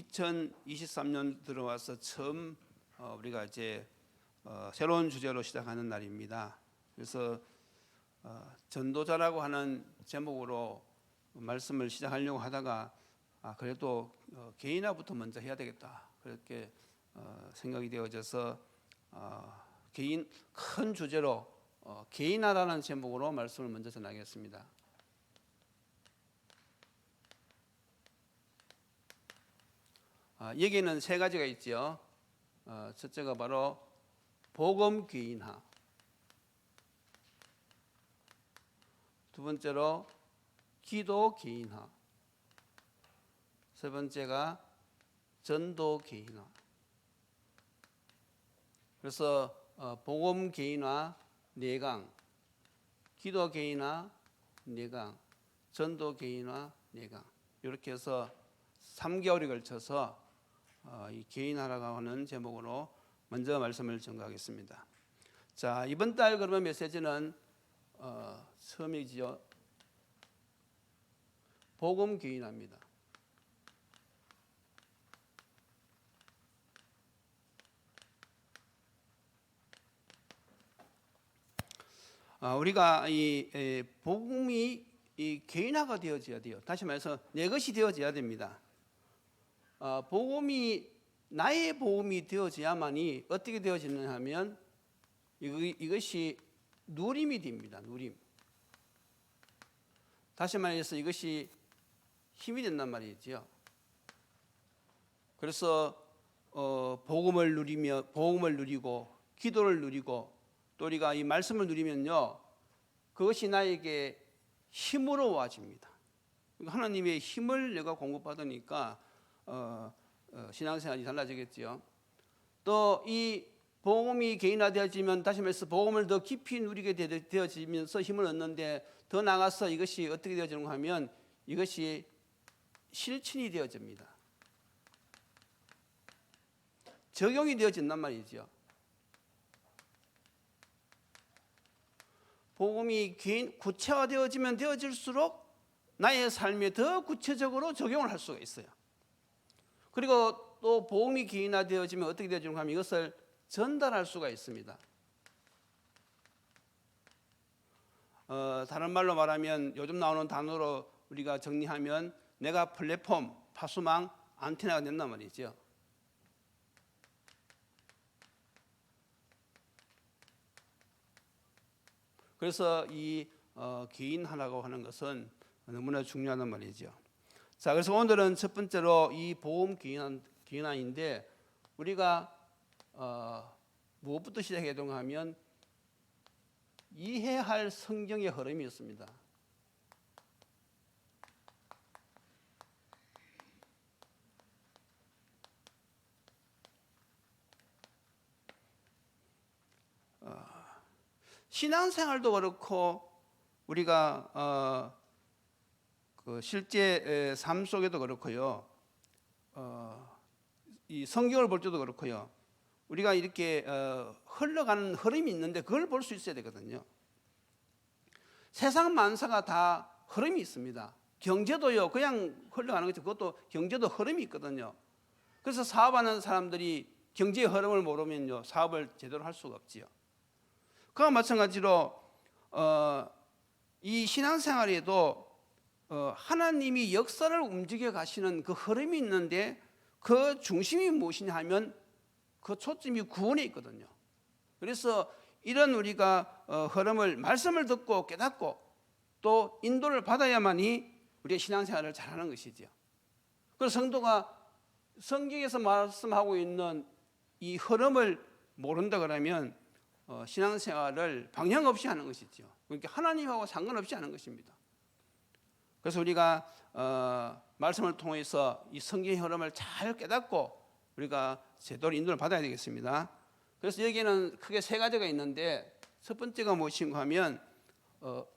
2023년 들어와서 처음 우리가 이제 새로운 주제로 시작하는 날입니다. 그래서 전도자라고 하는 제목으로 말씀을 시작하려고 하다가 그래도 개인화부터 먼저 해야 되겠다 그렇게 생각이 되어져서 개인 큰 주제로 개인화라는 제목으로 말씀을 먼저 전하겠습니다. 여기는 세 가지가 있죠. 첫째가 바로 복음 개인화, 두 번째로 기도 개인화, 세 번째가 전도 개인화. 그래서 복음 개인화 4강, 기도 개인화 4강, 전도 개인화 4강 이렇게 해서 3개월에 걸쳐서 이 개인화라고 하는 제목으로 먼저 말씀을 전가하겠습니다. 자, 이번 달 그러면 메시지는 처음이지요. 복음 개인화입니다. 우리가 이 복음이 이 개인화가 되어져야 돼요. 다시 말해서 내 것이 되어져야 됩니다. 복음이 나의 복음이 되어져야만이 어떻게 되어지느냐 하면 이것이 누림이 됩니다. 누림. 다시 말해서 이것이 힘이 된단 말이죠. 그래서 복음을 누리고 기도를 누리고 또 우리가 이 말씀을 누리면요, 그것이 나에게 힘으로 와집니다. 하나님의 힘을 내가 공급받으니까 신앙생활이 달라지겠죠. 또 이 복음이 개인화되어지면 다시 말해서 복음을 더 깊이 누리게 되어지면서 힘을 얻는데 더 나아가서 이것이 어떻게 되어지는가 하면 이것이 실천이 되어집니다. 적용이 되어진단 말이죠. 복음이 구체화되어지면 되어질수록 나의 삶에 더 구체적으로 적용을 할 수가 있어요. 그리고 또 복음이 개인화되어지면 어떻게 되어지는가 하면 이것을 전달할 수가 있습니다. 다른 말로 말하면 요즘 나오는 단어로 우리가 정리하면 내가 플랫폼, 파수망, 안테나가 된단 말이죠. 그래서 이 개인화라고 하는 것은 너무나 중요하단 말이죠. 자, 그래서 오늘은 첫 번째로 이 복음 개인화인데 우리가 무엇부터 시작해야 되는가 하면 이해할 성경의 흐름이 있습니다. 신앙생활도 그렇고 우리가 그 실제 삶 속에도 그렇고요. 이 성경을 볼 때도 그렇고요. 우리가 이렇게 흘러가는 흐름이 있는데 그걸 볼 수 있어야 되거든요. 세상 만사가 다 흐름이 있습니다. 경제도요, 그냥 흘러가는 거죠. 그것도 경제도 흐름이 있거든요. 그래서 사업하는 사람들이 경제의 흐름을 모르면요, 사업을 제대로 할 수가 없지요. 그와 마찬가지로 이 신앙생활에도 하나님이 역사를 움직여 가시는 그 흐름이 있는데 그 중심이 무엇이냐 하면 그 초점이 구원에 있거든요. 그래서 이런 우리가 흐름을 말씀을 듣고 깨닫고 또 인도를 받아야만이 우리의 신앙생활을 잘하는 것이죠. 그래서 성도가 성경에서 말씀하고 있는 이 흐름을 모른다 그러면 신앙생활을 방향 없이 하는 것이죠. 그러니까 하나님하고 상관없이 하는 것입니다. 그래서 우리가 말씀을 통해서 이 성경의 흐름을 잘 깨닫고 우리가 제대로 인도를 받아야 되겠습니다. 그래서 여기에는 크게 세 가지가 있는데 첫 번째가 무엇인가 하면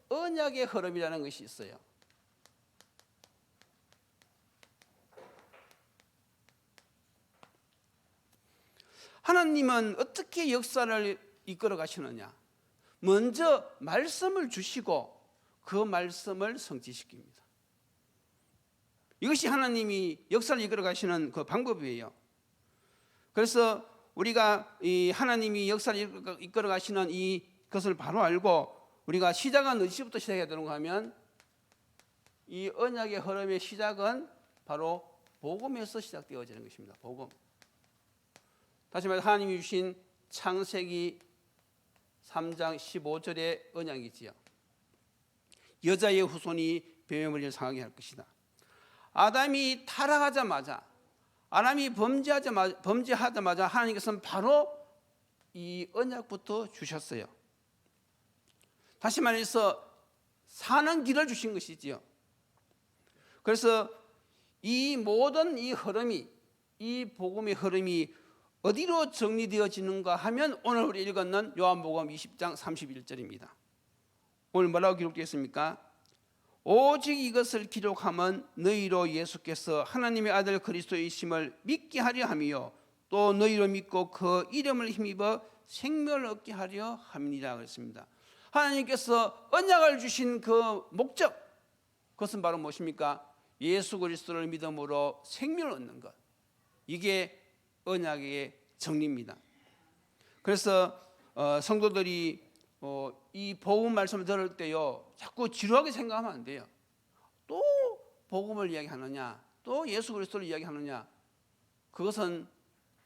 언약의 흐름이라는 것이 있어요. 하나님은 어떻게 역사를 이끌어 가시느냐? 먼저 말씀을 주시고 그 말씀을 성취시킵니다. 이것이 하나님이 역사를 이끌어 가시는 그 방법이에요. 그래서 우리가 이 하나님이 역사를 이끌어 가시는 이것을 바로 알고 우리가 시작은 어디서부터 시작해야 되는가 하면 이 언약의 흐름의 시작은 바로 복음에서 시작되어지는 것입니다. 복음. 다시 말해 하나님이 주신 창세기 3장 15절의 언약이지요. 여자의 후손이 뱀의 머리를 상하게 할 것이다. 아담이 타락하자마자, 아담이 범죄하자마자 하나님께서는 바로 이 언약부터 주셨어요. 다시 말해서 사는 길을 주신 것이지요. 그래서 이 모든 이 흐름이, 이 복음의 흐름이 어디로 정리되어지는가 하면 오늘 우리 읽었는 요한복음 20장 31절입니다. 오늘 뭐라고 기록되어 있습니까? 오직 이것을 기록하면 너희로 예수께서 하나님의 아들 그리스도이심을 믿게 하려 함이요 또 너희로 믿고 그 이름을 힘입어 생명을 얻게 하려 함이니라 그랬습니다. 하나님께서 언약을 주신 그 목적, 그것은 바로 무엇입니까? 예수 그리스도를 믿음으로 생명을 얻는 것. 이게 언약의 정리입니다. 그래서 성도들이 이 복음 말씀을 들을 때요 자꾸 지루하게 생각하면 안 돼요. 또 복음을 이야기하느냐, 또 예수 그리스도를 이야기하느냐, 그것은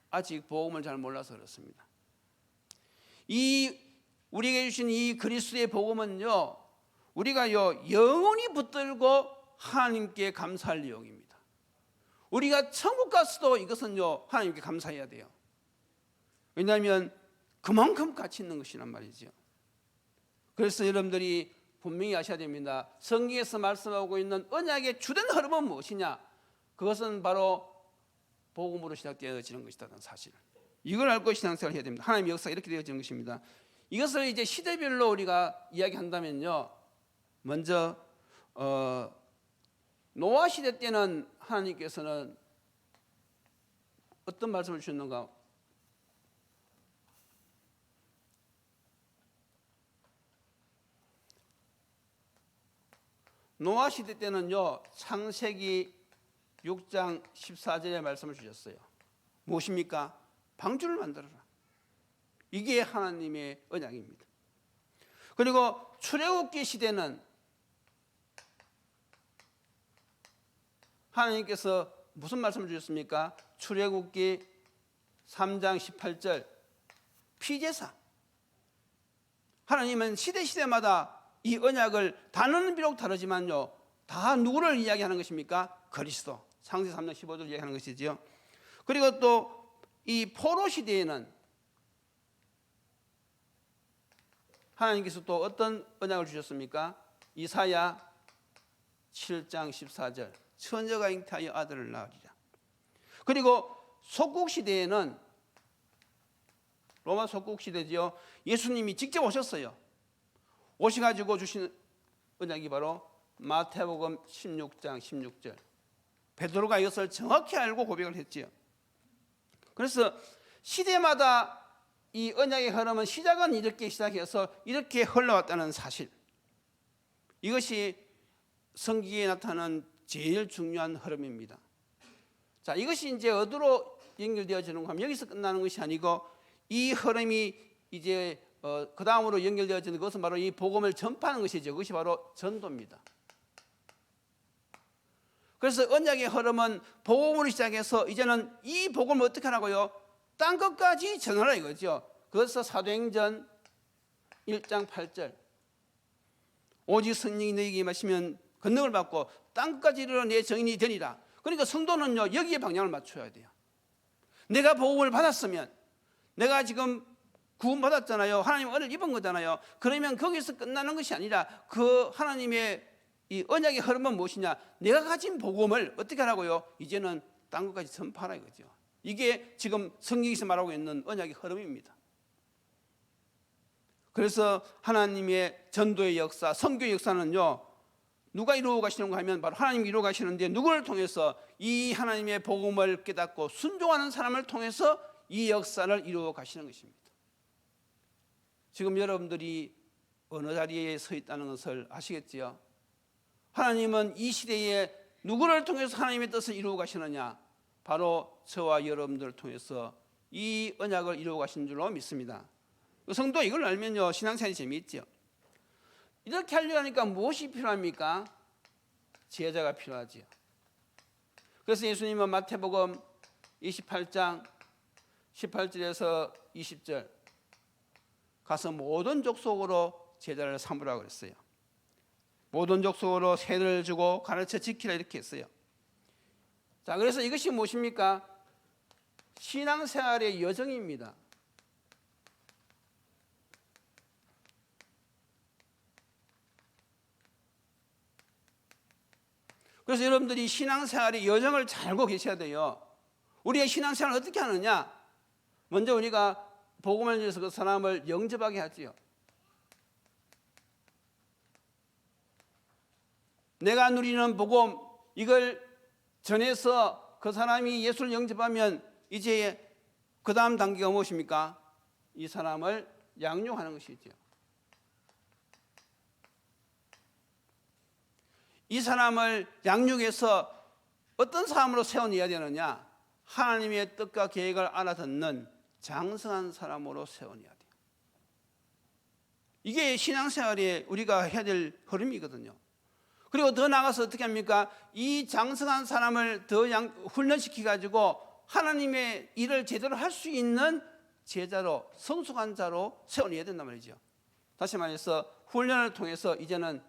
아직 복음을 잘 몰라서 그렇습니다. 이 우리에게 주신 이 그리스도의 복음은요 우리가요 영원히 붙들고 하나님께 감사할 내용입니다. 우리가 천국 갔어도 이것은요 하나님께 감사해야 돼요. 왜냐하면 그만큼 가치 있는 것이란 말이죠. 그래서 여러분들이 분명히 아셔야 됩니다. 성경에서 말씀하고 있는 언약의 주된 흐름은 무엇이냐? 그것은 바로 복음으로 시작되어지는 것이라는 사실. 이걸 알고 신앙생활을 해야 됩니다. 하나님의 역사가 이렇게 되어지는 것입니다. 이것을 이제 시대별로 우리가 이야기한다면요. 먼저 노아 시대 때는 하나님께서는 어떤 말씀을 주셨는가? 노아 시대 때는요 창세기 6장 14절의 말씀을 주셨어요. 무엇입니까? 방주를 만들어라. 이게 하나님의 언약입니다. 그리고 출애굽기 시대는 하나님께서 무슨 말씀을 주셨습니까? 출애굽기 3장 18절 피제사. 하나님은 시대마다 이 언약을 단어는 비록 다르지만요 다 누구를 이야기하는 것입니까? 그리스도. 창세 3장 15절 이야기하는 것이지요. 그리고 또 이 포로 시대에는 하나님께서 또 어떤 언약을 주셨습니까? 이사야 7장 14절 처녀가 잉태하여 아들을 낳으리라. 그리고 속국 시대에는 로마 속국 시대지요. 예수님이 직접 오셨어요. 오셔가지고 주신 언약이 바로 마태복음 16장 16절. 베드로가 이것을 정확히 알고 고백을 했지요. 그래서 시대마다 이 언약의 흐름은 시작은 이렇게 시작해서 이렇게 흘러왔다는 사실. 이것이 성경에 나타나는 제일 중요한 흐름입니다. 자, 이것이 이제 어디로 연결되어지는가 하면 여기서 끝나는 것이 아니고 이 흐름이 이제 그 다음으로 연결되어지는 것은 바로 이 복음을 전파하는 것이죠. 그것이 바로 전도입니다. 그래서 언약의 흐름은 복음으로 시작해서 이제는 이 복음을 어떻게 하라고요? 땅 끝까지 전하라 이거죠. 그래서 사도행전 1장 8절 오직 성령이 너희에게 임하시면 권능을 받고 땅 끝까지 이르러 내 증인이 되리라. 그러니까 성도는요 여기에 방향을 맞춰야 돼요. 내가 복음을 받았으면 내가 지금 구원받았잖아요. 하나님 은혜를 입은 거잖아요. 그러면 거기서 끝나는 것이 아니라 그 하나님의 이 언약의 흐름은 무엇이냐? 내가 가진 복음을 어떻게 하라고요? 이제는 땅 끝까지 전파하라 이거죠. 이게 지금 성경에서 말하고 있는 언약의 흐름입니다. 그래서 하나님의 전도의 역사, 선교의 역사는요 누가 이루어 가시는가 하면 바로 하나님이 이루어 가시는데 누구를 통해서? 이 하나님의 복음을 깨닫고 순종하는 사람을 통해서 이 역사를 이루어 가시는 것입니다. 지금 여러분들이 어느 자리에 서 있다는 것을 아시겠지요? 하나님은 이 시대에 누구를 통해서 하나님의 뜻을 이루어 가시느냐? 바로 저와 여러분들을 통해서 이 언약을 이루어 가신 줄로 믿습니다. 성도 이걸 알면요, 신앙생활이 재미있죠. 이렇게 하려니까 무엇이 필요합니까? 제자가 필요하지요. 그래서 예수님은 마태복음 28장 18절에서 20절 가서 모든 족속으로 제자를 삼으라고 그랬어요. 모든 족속으로 세를 주고 가르쳐 지키라 이렇게 했어요. 자, 그래서 이것이 무엇입니까? 신앙생활의 여정입니다. 그래서 여러분들이 신앙생활의 여정을 잘 알고 계셔야 돼요. 우리의 신앙생활을 어떻게 하느냐? 먼저 우리가 복음을 위해서 그 사람을 영접하게 하지요. 내가 누리는 복음, 이걸 전해서 그 사람이 예수를 영접하면 이제 그 다음 단계가 무엇입니까? 이 사람을 양육하는 것이죠. 이 사람을 양육해서 어떤 사람으로 세워내야 되느냐? 하나님의 뜻과 계획을 알아듣는 장성한 사람으로 세워내야 돼요. 이게 신앙생활에 우리가 해야 될 흐름이거든요. 그리고 더 나아가서 어떻게 합니까? 이 장성한 사람을 더 훈련시켜가지고 하나님의 일을 제대로 할 수 있는 제자로, 성숙한 자로 세워내야 된단 말이죠. 다시 말해서 훈련을 통해서 이제는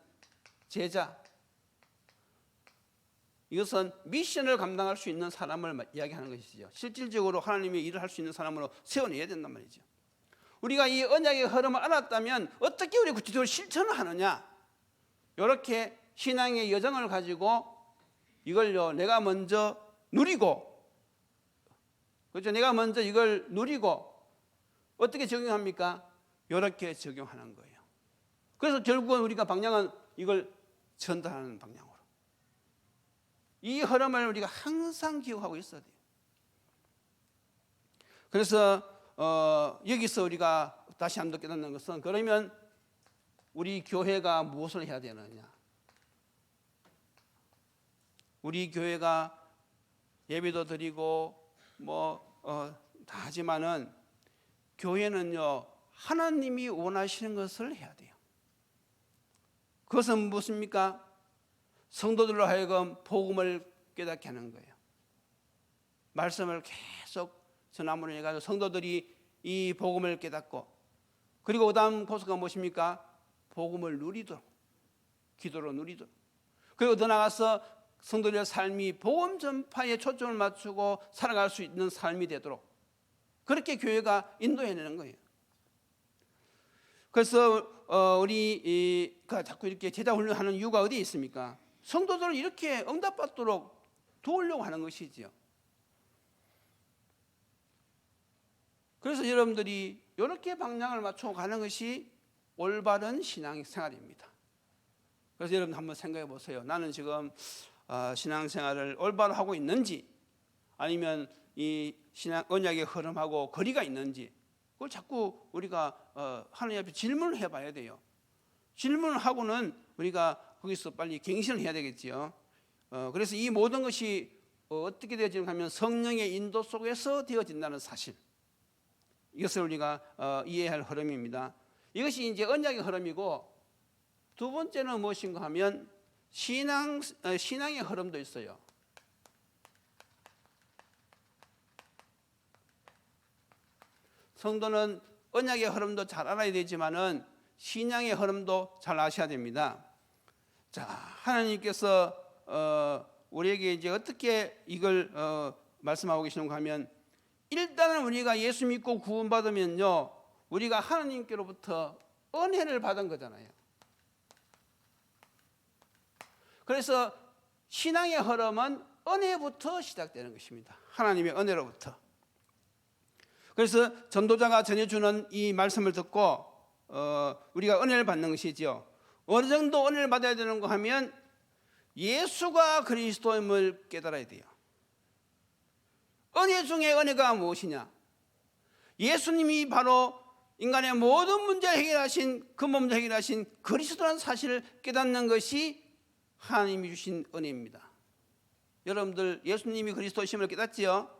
제자, 이것은 미션을 감당할 수 있는 사람을 이야기하는 것이죠. 실질적으로 하나님의 일을 할 수 있는 사람으로 세워내야 된단 말이죠. 우리가 이 언약의 흐름을 알았다면 어떻게 우리 구체적으로 실천을 하느냐? 이렇게 신앙의 여정을 가지고 이걸요, 내가 먼저 누리고, 그렇죠? 내가 먼저 이걸 누리고 어떻게 적용합니까? 이렇게 적용하는 거예요. 그래서 결국은 우리가 방향은 이걸 전달하는 방향으로. 이 흐름을 우리가 항상 기억하고 있어야 돼요. 그래서 여기서 우리가 다시 한번 깨닫는 것은, 그러면 우리 교회가 무엇을 해야 되느냐? 우리 교회가 예배도 드리고 다 하지만은 교회는요, 하나님이 원하시는 것을 해야 돼요. 그것은 무엇입니까? 성도들로 하여금 복음을 깨닫게 하는 거예요. 말씀을 계속 전함으로 해가지고 성도들이 이 복음을 깨닫고, 그리고 그 다음 코스가 무엇입니까? 복음을 누리도록, 기도로 누리도록, 그리고 더 나아가서 성도들의 삶이 복음 전파에 초점을 맞추고 살아갈 수 있는 삶이 되도록 그렇게 교회가 인도해내는 거예요. 그래서 우리가 자꾸 이렇게 제자 훈련하는 이유가 어디에 있습니까? 성도들을 이렇게 응답받도록 도우려고 하는 것이지요. 그래서 여러분들이 이렇게 방향을 맞춰 가는 것이 올바른 신앙생활입니다. 그래서 여러분 한번 생각해 보세요. 나는 지금 신앙생활을 올바로 하고 있는지, 아니면 이 신앙 언약의 흐름하고 거리가 있는지, 그걸 자꾸 우리가 하나님 앞에 질문을 해봐야 돼요. 질문을 하고는 우리가 거기서 빨리 갱신을 해야 되겠지요. 그래서 이 모든 것이 어떻게 되어지는가 하면 성령의 인도 속에서 되어진다는 사실, 이것을 우리가 이해할 흐름입니다. 이것이 이제 언약의 흐름이고, 두 번째는 무엇인가 하면 신앙의 흐름도 있어요. 성도는 언약의 흐름도 잘 알아야 되지만은 신앙의 흐름도 잘 아셔야 됩니다. 자, 하나님께서 우리에게 이제 어떻게 이걸 말씀하고 계시는가 하면, 일단은 우리가 예수 믿고 구원받으면요, 우리가 하나님께로부터 은혜를 받은 거잖아요. 그래서 신앙의 흐름은 은혜부터 시작되는 것입니다. 하나님의 은혜로부터. 그래서 전도자가 전해주는 이 말씀을 듣고 우리가 은혜를 받는 것이죠. 어느 정도 은혜를 받아야 되는가 하면 예수가 그리스도임을 깨달아야 돼요. 은혜 중에 은혜가 무엇이냐? 예수님이 바로 인간의 모든 문제를 해결하신, 근본 문제 해결하신 그리스도라는 사실을 깨닫는 것이 하나님이 주신 은혜입니다. 여러분들 예수님이 그리스도심을 깨닫지요?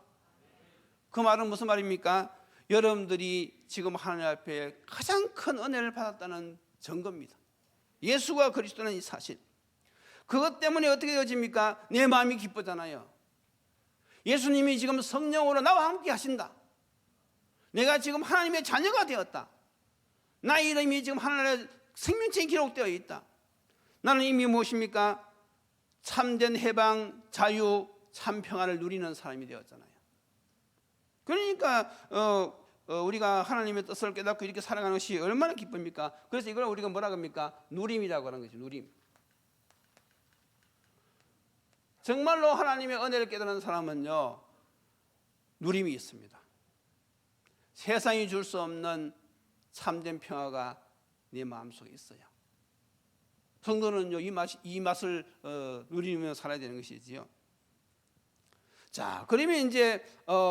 그 말은 무슨 말입니까? 여러분들이 지금 하나님 앞에 가장 큰 은혜를 받았다는 증거입니다. 예수가 그리스도는 이 사실. 그것 때문에 어떻게 되어집니까? 내 마음이 기쁘잖아요. 예수님이 지금 성령으로 나와 함께 하신다. 내가 지금 하나님의 자녀가 되었다. 나의 이름이 지금 하나님의 생명책에 기록되어 있다. 나는 이미 무엇입니까? 참된 해방, 자유, 참 평안을 누리는 사람이 되었잖아요. 그러니까 우리가 하나님의 뜻을 깨닫고 이렇게 살아가는 것이 얼마나 기쁩니까? 그래서 이걸 우리가 뭐라고 합니까? 누림이라고 하는 거죠. 누림. 정말로 하나님의 은혜를 깨달은 사람은요, 누림이 있습니다. 세상이 줄 수 없는 참된 평화가 내 마음속에 있어요. 성도는요, 이 맛을 누리며 살아야 되는 것이지요. 자, 그러면 이제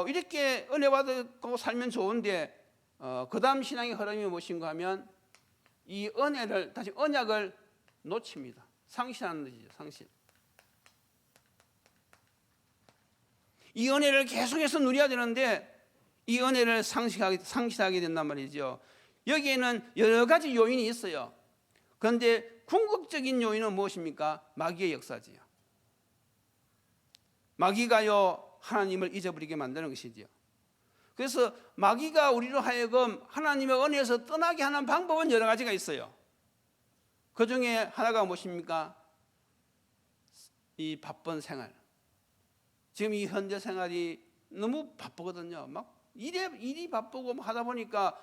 이렇게 은혜 받고 살면 좋은데 그 다음 신앙의 흐름이 무엇인가 하면 이 은혜를, 다시 언약을 놓칩니다. 상실하는 것이죠. 상실. 이 은혜를 계속해서 누려야 되는데 이 은혜를 상실하게 된단 말이죠. 여기에는 여러 가지 요인이 있어요. 그런데 궁극적인 요인은 무엇입니까? 마귀의 역사지요. 마귀가요, 하나님을 잊어버리게 만드는 것이지요. 그래서 마귀가 우리로 하여금 하나님의 은혜에서 떠나게 하는 방법은 여러 가지가 있어요. 그 중에 하나가 무엇입니까? 이 바쁜 생활. 지금 이 현대 생활이 너무 바쁘거든요. 막 일이 바쁘고 하다 보니까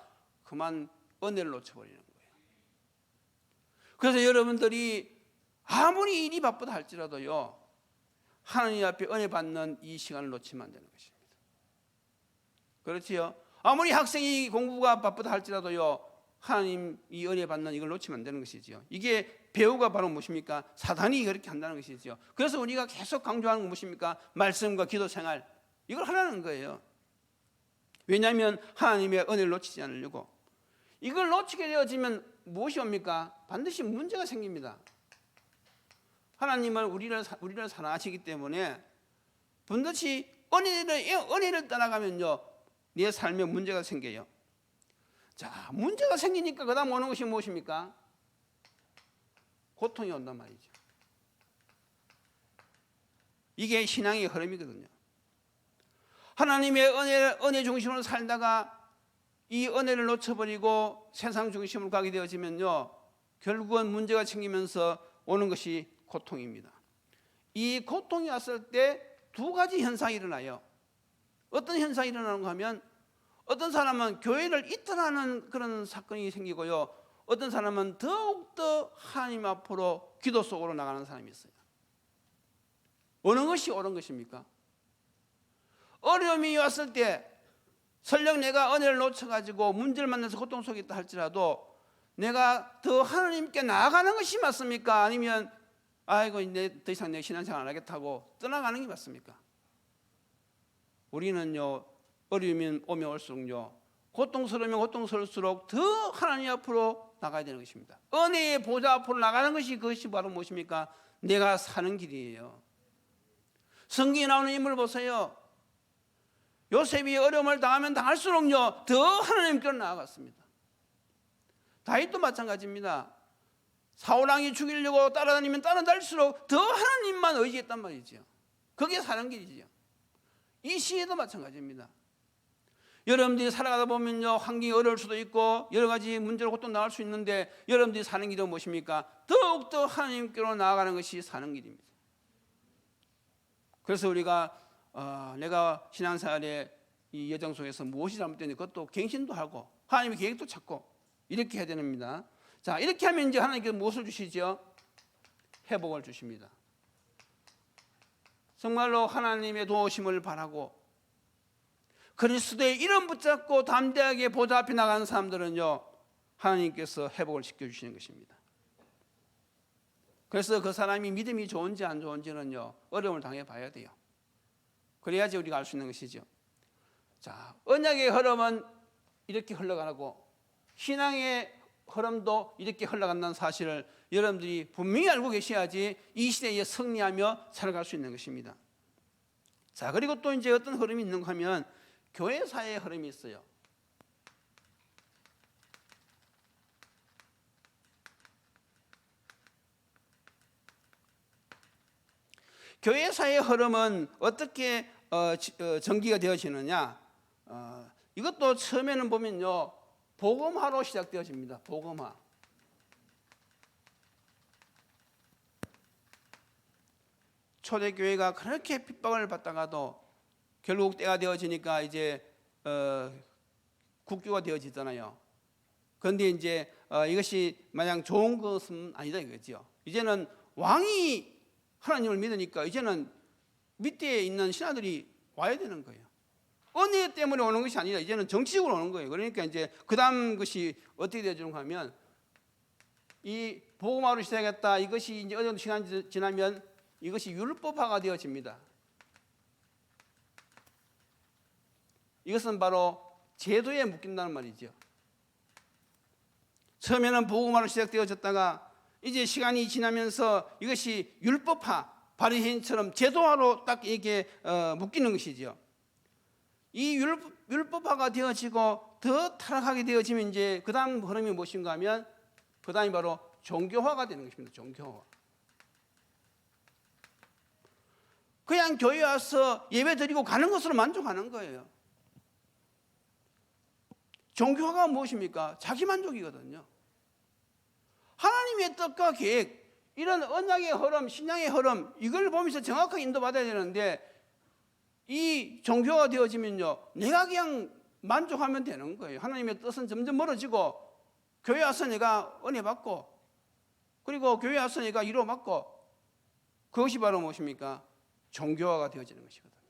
그만 은혜를 놓쳐버리는 거예요. 그래서 여러분들이 아무리 일이 바쁘다 할지라도요, 하나님 앞에 은혜 받는 이 시간을 놓치면 안 되는 것입니다. 그렇지요? 아무리 학생이 공부가 바쁘다 할지라도요, 하나님 이 은혜 받는 이걸 놓치면 안 되는 것이지요. 이게 배우가 바로 무엇입니까? 사단이 그렇게 한다는 것이지요. 그래서 우리가 계속 강조하는 건 무엇입니까? 말씀과 기도 생활, 이걸 하라는 거예요. 왜냐하면 하나님의 은혜를 놓치지 않으려고. 이걸 놓치게 되어지면 무엇이 옵니까? 반드시 문제가 생깁니다. 하나님은 우리를 사랑하시기 때문에 반드시 은혜를 떠나가면요, 내 삶에 문제가 생겨요. 자, 문제가 생기니까 그 다음 오는 것이 무엇입니까? 고통이 온단 말이죠. 이게 신앙의 흐름이거든요. 하나님의 은혜 중심으로 살다가 이 은혜를 놓쳐버리고 세상 중심으로 가게 되어지면요, 결국은 문제가 생기면서 오는 것이 고통입니다. 이 고통이 왔을 때 두 가지 현상이 일어나요. 어떤 현상이 일어나는가 하면 어떤 사람은 교회를 이탈하는 그런 사건이 생기고요, 어떤 사람은 더욱더 하나님 앞으로 기도 속으로 나가는 사람이 있어요. 어느 것이 옳은 것입니까? 어려움이 왔을 때 설령 내가 은혜를 놓쳐가지고 문제를 만나서 고통 속에 있다 할지라도 내가 더 하나님께 나아가는 것이 맞습니까? 아니면 아이고 이제 더 이상 내 신앙생활 안 하겠다고 떠나가는 게 맞습니까? 우리는요, 어려움이 오면 올수록요, 고통스러우면 고통스러울수록 더 하나님 앞으로 나가야 되는 것입니다. 은혜의 보좌 앞으로 나가는 것이, 그것이 바로 무엇입니까? 내가 사는 길이에요. 성경에 나오는 인물을 보세요. 요셉이 어려움을 당하면 당할수록요, 더 하나님께로 나아갔습니다. 다윗도 마찬가지입니다. 사울왕이 죽이려고 따라다니면 따라다닐수록 더 하나님만 의지했단 말이죠. 그게 사는 길이죠. 이 시에도 마찬가지입니다. 여러분들이 살아가다 보면요, 환경이 어려울 수도 있고 여러 가지 문제로 고통 나갈 수 있는데 여러분들이 사는 길은 무엇입니까? 더욱더 하나님께로 나아가는 것이 사는 길입니다. 그래서 우리가 내가 신앙생활의 이 여정 속에서 무엇이 잘못됐는지 그것도 갱신도 하고 하나님의 계획도 찾고 이렇게 해야 됩니다. 자, 이렇게 하면 이제 하나님께서 무엇을 주시죠? 회복을 주십니다. 정말로 하나님의 도우심을 바라고 그리스도의 이름 붙잡고 담대하게 보좌 앞에 나가는 사람들은요, 하나님께서 회복을 시켜주시는 것입니다. 그래서 그 사람이 믿음이 좋은지 안 좋은지는요, 어려움을 당해봐야 돼요. 그래야지 우리가 알 수 있는 것이죠. 자, 언약의 흐름은 이렇게 흘러가고 신앙의 흐름도 이렇게 흘러간다는 사실을 여러분들이 분명히 알고 계셔야지 이 시대에 승리하며 살아갈 수 있는 것입니다. 자, 그리고 또 이제 어떤 흐름이 있는가 하면 교회사의 흐름이 있어요. 교회사의 흐름은 어떻게 전기가 되어지느냐? 이것도 처음에는 보면요, 복음화로 시작되어집니다. 복음화. 초대교회가 그렇게 핍박을 받다가도 결국 때가 되어지니까 이제 국교가 되어지잖아요. 그런데 이제 이것이 마냥 좋은 것은 아니다 이거죠. 이제는 왕이 하나님을 믿으니까 이제는 밑에 있는 신하들이 와야 되는 거예요. 은혜 때문에 오는 것이 아니라 이제는 정치적으로 오는 거예요. 그러니까 이제 그 다음 것이 어떻게 되어지는가 하면 이 복음화로 시작했다. 이것이 이제 어느 정도 시간이 지나면 이것이 율법화가 되어집니다. 이것은 바로 제도에 묶인다는 말이죠. 처음에는 복음화로 시작되어졌다가 이제 시간이 지나면서 이것이 율법화, 바리새인처럼 제도화로 딱 이렇게 묶이는 것이죠. 이 율법화가 되어지고 더 타락하게 되어지면 이제 그 다음 흐름이 무엇인가 하면 그 다음이 바로 종교화가 되는 것입니다. 종교화. 그냥 교회 와서 예배 드리고 가는 것으로 만족하는 거예요. 종교화가 무엇입니까? 자기 만족이거든요. 하나님의 뜻과 계획, 이런 언약의 흐름, 신앙의 흐름, 이걸 보면서 정확하게 인도받아야 되는데 이 종교가 되어지면요, 내가 그냥 만족하면 되는 거예요. 하나님의 뜻은 점점 멀어지고 교회 와서 내가 은혜 받고 그리고 교회 와서 내가 위로 받고 그것이 바로 무엇입니까? 종교화가 되어지는 것이거든요.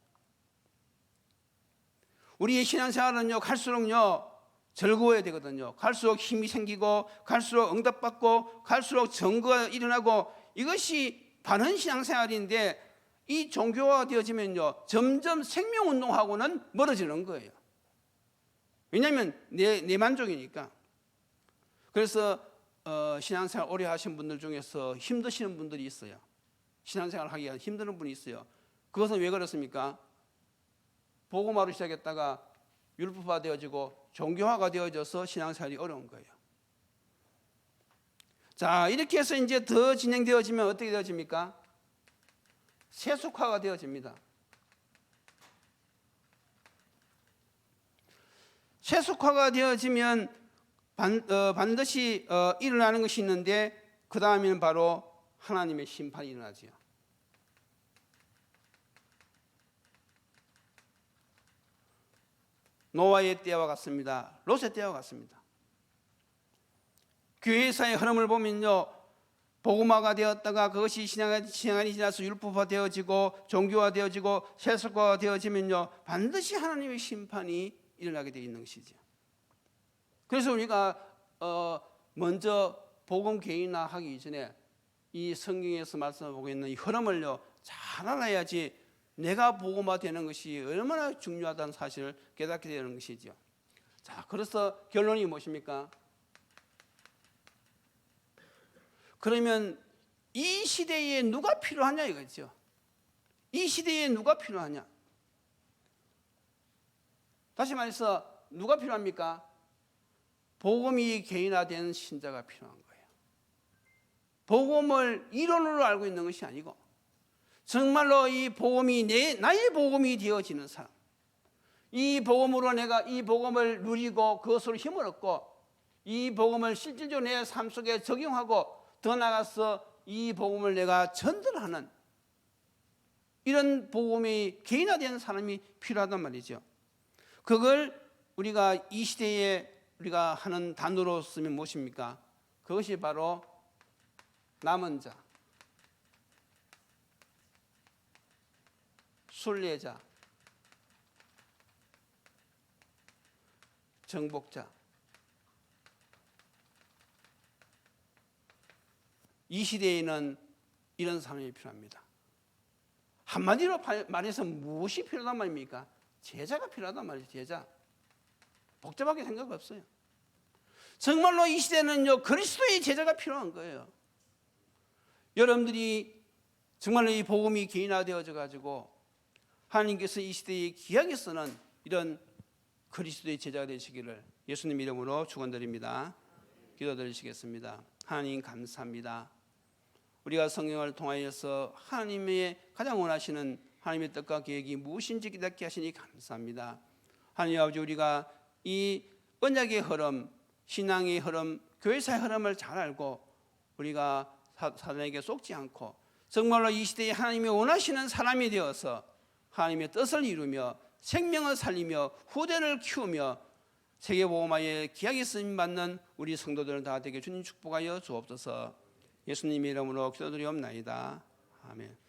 우리의 신앙생활은요, 갈수록요 즐거워야 되거든요. 갈수록 힘이 생기고 갈수록 응답받고 갈수록 증거가 일어나고 이것이 바른 신앙생활인데 이 종교화가 되어지면요 점점 생명운동하고는 멀어지는 거예요. 왜냐하면 내 만족이니까. 그래서 신앙생활 오래 하신 분들 중에서 힘드시는 분들이 있어요. 신앙생활 하기가 힘드는 분이 있어요. 그것은 왜 그렇습니까? 복음화로 시작했다가 율법화 되어지고 종교화가 되어져서 신앙생활이 어려운 거예요. 자, 이렇게 해서 이제 더 진행되어지면 어떻게 되어집니까? 세속화가 되어집니다. 세속화가 되어지면 반드시 일어나는 것이 있는데 그 다음에는 바로 하나님의 심판이 일어나죠. 노아의 때와 같습니다. 롯의 때와 같습니다. 교회사의 흐름을 보면요, 복음화가 되었다가 그것이 시간이 지나서 율법화 되어지고 종교화 되어지고 세속화가 되어지면요 반드시 하나님의 심판이 일어나게 되어 있는 것이죠. 그래서 우리가 먼저 복음 개인화하기 이전에 이 성경에서 말씀하고 있는 이 흐름을요 잘 알아야지 내가 복음화 되는 것이 얼마나 중요하다는 사실을 깨닫게 되는 것이죠. 자, 그래서 결론이 무엇입니까? 그러면 이 시대에 누가 필요하냐 이거죠. 이 시대에 누가 필요하냐? 다시 말해서 누가 필요합니까? 복음이 개인화된 신자가 필요한 거예요. 복음을 이론으로 알고 있는 것이 아니고 정말로 이 복음이 나의 복음이 되어지는 사람, 이 복음으로 내가 이 복음을 누리고 그것으로 힘을 얻고 이 복음을 실질적으로 내 삶 속에 적용하고 더 나아가서 이 복음을 내가 전달하는 이런 복음이 개인화된 사람이 필요하단 말이죠. 그걸 우리가 이 시대에 우리가 하는 단어로 쓰면 무엇입니까? 그것이 바로 남은 자, 순례자, 정복자. 이 시대에는 이런 사람이 필요합니다. 한마디로 말해서 무엇이 필요하단 말입니까? 제자가 필요하단 말이죠. 제자. 복잡하게 생각 없어요. 정말로 이 시대는요 그리스도의 제자가 필요한 거예요. 여러분들이 정말로 이 복음이 개인화되어져 가지고 하나님께서 이 시대에 귀하게 쓰는 이런 그리스도의 제자가 되시기를 예수님 이름으로 축원드립니다. 기도드리시겠습니다. 하나님 감사합니다. 우리가 성경을 통하여서 하나님의 가장 원하시는 하나님의 뜻과 계획이 무엇인지 깨닫게 하시니 감사합니다. 하나님 아버지, 우리가 이 언약의 흐름, 신앙의 흐름, 교회사의 흐름을 잘 알고 우리가 사단에게 속지 않고 정말로 이 시대에 하나님이 원하시는 사람이 되어서 하나님의 뜻을 이루며 생명을 살리며 후대를 키우며 세계복음화에 귀하게 쓰임받는 우리 성도들은 다 되게 주님 축복하여 주옵소서. 예수님의 이름으로 기도드리옵나이다. 아멘.